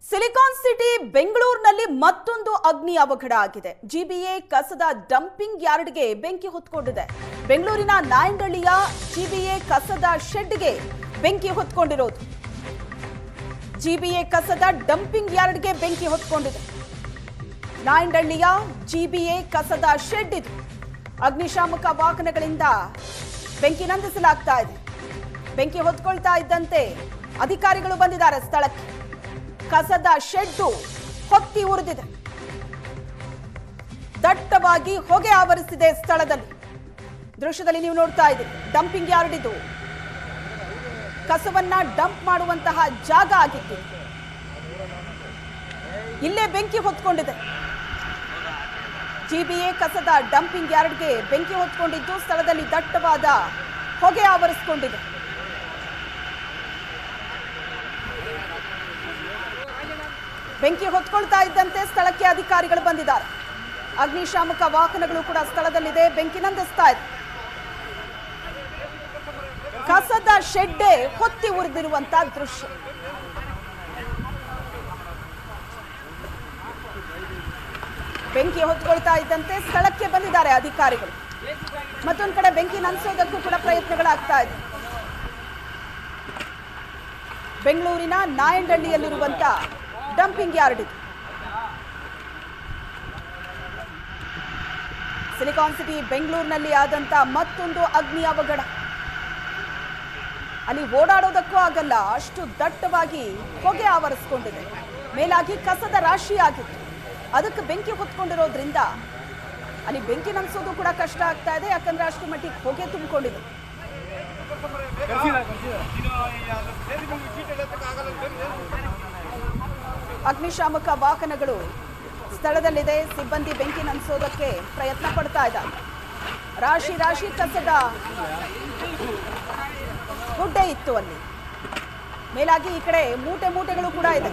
Silicon city ಬೆಂಗಳೂರಿನಲ್ಲಿ ಮತ್ತೊಂದು ಅಗ್ನಿ ಅವಘಡ ಆಗಿದೆ. ಜಿಬಿಎ ಕಸದ ಡಂಪಿಂಗ್ ಯಾರ್ಡ್ಗೆ ಬೆಂಕಿ ಹೊತ್ಕೊಂಡಿದೆ. ಬೆಂಗಳೂರಿನ ನಾಯಂಡಹಳ್ಳಿಯ ಜಿಬಿಎ ಕಸದ ಶೆಡ್ಗೆ ಬೆಂಕಿ ಹೊತ್ಕೊಂಡಿರೋದು. ಜಿಬಿಎ ಕಸದ ಡಂಪಿಂಗ್ ಯಾರ್ಡ್ಗೆ ಬೆಂಕಿ ಹೊತ್ಕೊಂಡಿದೆ. ನಾಯಂಡಹಳ್ಳಿಯ ಜಿಬಿಎ ಕಸದ ಶೆಡ್ ಇದು. ಅಗ್ನಿಶಾಮಕ ವಾಹನಗಳಿಂದ ಬೆಂಕಿ ನಂದಿಸಲಾಗ್ತಾ ಇದೆ. ಬೆಂಕಿ ಹೊತ್ಕೊಳ್ತಾ ಇದ್ದಂತೆ ಅಧಿಕಾರಿಗಳು ಬಂದಿದ್ದಾರೆ ಸ್ಥಳಕ್ಕೆ. ಕಸದ ಶೆಡ್ಡು ಹೊತ್ತಿ ಉರಿದಿದೆ. ದಟ್ಟವಾಗಿ ಹೊಗೆ ಆವರಿಸಿದೆ ಸ್ಥಳದಲ್ಲಿ. ದೃಶ್ಯದಲ್ಲಿ ನೀವು ನೋಡ್ತಾ ಇದ್ದೀರಿ. ಡಂಪಿಂಗ್ ಯಾರ್ಡ್ ಇದು. ಕಸವನ್ನ ಡಂಪ್ ಮಾಡುವಂತಹ ಜಾಗ ಆಗಿತ್ತು. ಇಲ್ಲೇ ಬೆಂಕಿ ಹೊತ್ಕೊಂಡಿದೆ. ಜಿಬಿಎ ಕಸದ ಡಂಪಿಂಗ್ ಯಾರ್ಡ್ಗೆ ಬೆಂಕಿ ಹೊತ್ಕೊಂಡಿದ್ದು ಸ್ಥಳದಲ್ಲಿ ದಟ್ಟವಾದ ಹೊಗೆ ಆವರಿಸಿಕೊಂಡಿದೆ. ಬೆಂಕಿ ಹೊತ್ಕೊಳ್ತಾ ಇದ್ದಂತೆ ಸ್ಥಳಕ್ಕೆ ಅಧಿಕಾರಿಗಳು ಬಂದಿದ್ದಾರೆ. ಅಗ್ನಿಶಾಮಕ ವಾಹನಗಳು ಕೂಡ ಸ್ಥಳದಲ್ಲಿದೆ. ಬೆಂಕಿ ನಂದಿಸ್ತಾ ಇದೆ. ಕಸದ ಶೆಡ್ಡೆ ಹೊತ್ತಿ ಉರಿದಿರುವಂತಹ ದೃಶ್ಯ. ಬೆಂಕಿ ಹೊತ್ಕೊಳ್ತಾ ಇದ್ದಂತೆ ಸ್ಥಳಕ್ಕೆ ಬಂದಿದ್ದಾರೆ ಅಧಿಕಾರಿಗಳು. ಮತ್ತೊಂದು ಕಡೆ ಬೆಂಕಿ ನಂದಿಸೋದಕ್ಕೂ ಕೂಡ ಪ್ರಯತ್ನಗಳಾಗ್ತಾ ಇದೆ. ಬೆಂಗಳೂರಿನ ನಾಯಂಡಹಳ್ಳಿಯಲ್ಲಿರುವಂತಹ ಡಂಪಿಂಗ್ ಯಾರ್ಡ್ ಇದು. ಸಿಲಿಕಾನ್ ಸಿಟಿ ಬೆಂಗಳೂರಿನಲ್ಲಿ ಆದಂತ ಮತ್ತೊಂದು ಅಗ್ನಿ ಅವಘಡ. ಅಲ್ಲಿ ಓಡಾಡೋದಕ್ಕೂ ಆಗಲ್ಲ, ಅಷ್ಟು ದಟ್ಟವಾಗಿ ಹೊಗೆ ಆವರಿಸಿಕೊಂಡಿದೆ. ಮೇಲಾಗಿ ಕಸದ ರಾಶಿ ಆಗಿತ್ತು. ಅದಕ್ಕೆ ಬೆಂಕಿ ಹೊತ್ಕೊಂಡಿರೋದ್ರಿಂದ ಅಲ್ಲಿ ಬೆಂಕಿ ನಂದಿಸೋದು ಕೂಡ ಕಷ್ಟ ಆಗ್ತಾ ಇದೆ. ಯಾಕಂದ್ರೆ ಅಷ್ಟು ಮಟ್ಟಿಗೆ ಹೊಗೆ ತುಂಬಿಕೊಂಡಿದೆ. ಅಗ್ನಿಶಾಮಕ ವಾಹನಗಳು ಸ್ಥಳದಲ್ಲಿದೆ. ಸಿಬ್ಬಂದಿ ಬೆಂಕಿ ನಂದಿಸೋದಕ್ಕೆ ಪ್ರಯತ್ನ ಪಡ್ತಾ ಇದ್ದಾರೆ. ರಾಶಿ ರಾಶಿ ಕಸದ ಗುಡ್ಡೆ ಇತ್ತು ಅಲ್ಲಿ. ಮೇಲಾಗಿ ಈ ಕಡೆ ಮೂಟೆ ಮೂಟೆಗಳು ಕೂಡ ಇದೆ.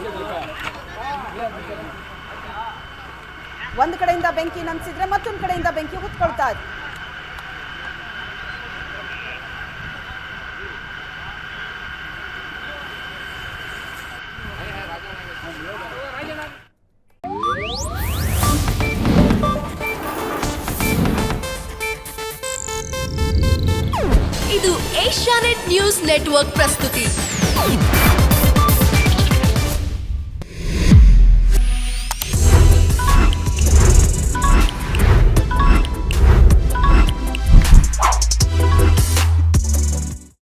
ಒಂದು ಕಡೆಯಿಂದ ಬೆಂಕಿ ನಂದಿಸಿದ್ರೆ ಮತ್ತೊಂದು ಕಡೆಯಿಂದ ಬೆಂಕಿ ಹೊತ್ಕೊಳ್ತಾ ಇದೆ. ಇದು ಏಷ್ಯಾನೆಟ್ ನ್ಯೂಸ್ ನೆಟ್ವರ್ಕ್ ಪ್ರಸ್ತುತಿ.